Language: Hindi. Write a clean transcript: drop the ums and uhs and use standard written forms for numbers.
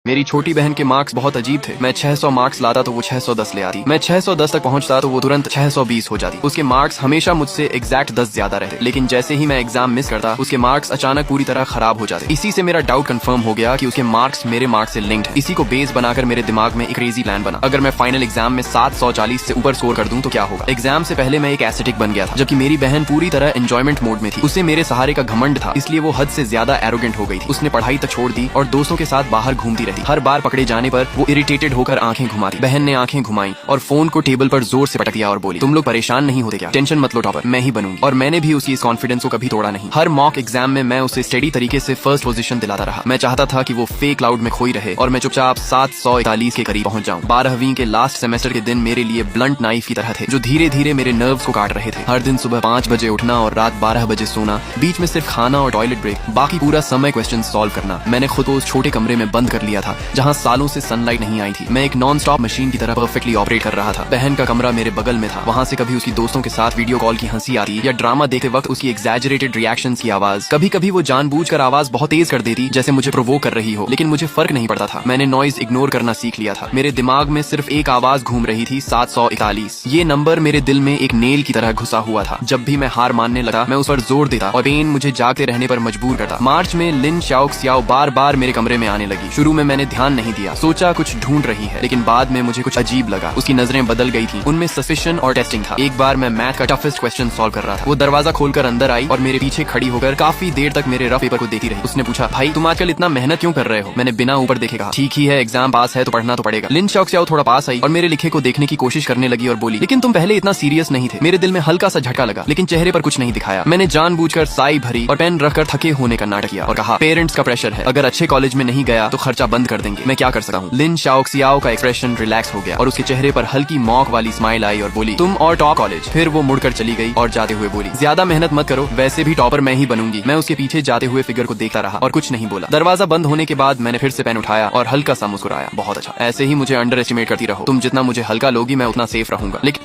मेरी छोटी बहन के मार्क्स बहुत अजीब थे। मैं 600 मार्क्स लाता तो वो 610 ले आती। मैं 610 तक पहुंचता तो वो तुरंत 620 हो जाती। उसके मार्क्स हमेशा मुझसे एग्जैक्ट 10 ज्यादा रहते, लेकिन जैसे ही मैं एग्जाम मिस करता उसके मार्क्स अचानक पूरी तरह खराब हो जाते। इसी से मेरा डाउट कंफर्म हो गया कि उसके मार्क्स मेरे मार्क्स से लिंक्ड है। इसी को बेस बनाकर मेरे दिमाग में एक क्रेजी प्लान बना। अगर मैं फाइनल एग्जाम में 740 से ऊपर स्कोर कर दूं तो क्या होगा। एग्जाम से पहले मैं एक एस्थेटिक बन गया था, जबकि मेरी बहन पूरी तरह एंजॉयमेंट मोड में थी। उसे मेरे सहारे का घमंड था, इसलिए वो हद से ज्यादा एरोगेंट हो गई थी। उसने पढ़ाई तक छोड़ दी और दोस्तों के साथ बाहर घूमती रही। हर बार पकड़े जाने पर वो इरिटेटेड होकर आंखें घुमाती। बहन ने आंखें घुमाई और फोन को टेबल पर जोर से पटक दिया और बोली, तुम लोग परेशान नहीं होते क्या? टेंशन मत लो टॉपर, मैं ही बनूंगी। और मैंने भी उसकी इस कॉन्फिडेंस को कभी तोड़ा नहीं। हर मॉक एग्जाम में मैं उसे स्टेडी तरीके से फर्स्ट पोजीशन दिलाता रहा। मैं चाहता था कि वो फेक क्लाउड में खोई रहे और मैं चुपचाप 741 के करीब पहुंच जाऊं। 12वीं के लास्ट सेमेस्टर के दिन मेरे लिए ब्लंट नाइफ की तरह थे, जो धीरे धीरे मेरे नर्व्स को काट रहे थे। हर दिन सुबह 5 बजे उठना और रात 12 बजे सोना, बीच में सिर्फ खाना और टॉयलेट ब्रेक, बाकी पूरा समय क्वेश्चन सॉल्व करना। मैंने खुद को उस छोटे कमरे में बंद कर लिया था जहाँ सालों से सनलाइट नहीं आई थी। मैं एक नॉन स्टॉप मशीन की तरह परफेक्टली ऑपरेट कर रहा था। बहन का कमरा मेरे बगल में था। वहाँ से कभी उसकी दोस्तों के साथ वीडियो कॉल की हंसी आती या ड्रामा देखते वक्त उसकी एग्जैजरेटेड रिएक्शंस की आवाज। कभी कभी वो जानबूझकर आवाज बहुत तेज कर देती, जैसे मुझे प्रोवोक कर रही हो, लेकिन मुझे फर्क नहीं पड़ता था। मैंने नॉइज इग्नोर करना सीख लिया था। मेरे दिमाग में सिर्फ एक आवाज घूम रही थी, 741। ये नंबर मेरे दिल में एक नेल की तरह घुसा हुआ था। जब भी मैं हार मानने लगा मैं उस पर जोर देता और पेन मुझे जागते रहने पर मजबूर करता। मार्च में लिन शाओक्सियाओ बार बार मेरे कमरे में आने लगी। शुरू में मैंने ध्यान नहीं दिया, सोचा कुछ ढूंढ रही है, लेकिन बाद में मुझे कुछ अजीब लगा। उसकी नजरें बदल गई थी, उनमें सस्पिशन और टेस्टिंग था। एक बार मैं मैथ का टफेस्ट क्वेश्चन सॉल्व कर रहा था। वो दरवाजा खोलकर अंदर आई और मेरे पीछे खड़ी होकर काफी देर तक मेरे रफ पेपर को देखती रही। उसने पूछा, भाई तुम आजकल इतना मेहनत क्यों कर रहे हो? मैंने बिना ऊपर देखे कहा, ठीक ही है, एग्जाम पास है तो पढ़ना तो पड़ेगा। लिन शाओक्सियाओ थोड़ा पास आई और मेरे लिखे को देखने की कोशिश करने लगी और बोली, लेकिन तुम पहले इतना सीरियस नहीं थे। मेरे दिल में हल्का सा झटका लगा, लेकिन चेहरे पर कुछ नहीं दिखाया। मैंने जानबूझकर साई भरी और पेन रखकर थके होने का नाटक किया और कहा, पेरेंट्स का प्रेशर है, अगर अच्छे कॉलेज में नहीं गया तो खर्चा बंद कर देंगे, मैं क्या कर सकता हूँ। लिन शाओक्सियाओ का एक्सप्रेशन रिलैक्स हो गया और उसके चेहरे पर हल्की मॉक वाली स्माइल आई और बोली, तुम और टॉप कॉलेज। फिर वो मुड़कर चली गई और जाते हुए बोली, ज्यादा मेहनत मत करो, वैसे भी टॉपर मैं ही बनूंगी। मैं उसके पीछे जाते हुए फिगर को देखता रहा और कुछ नहीं बोला। दरवाजा बंद होने के बाद मैंने फिर से पेन उठाया और हल्का सा मुस्कुराया। बहुत अच्छा, ऐसे ही मुझे अंडर एस्टिमेट करती रहो। तुम जितना मुझे हल्का लोगी मैं उतना सेफ रहूंगा। लेकिन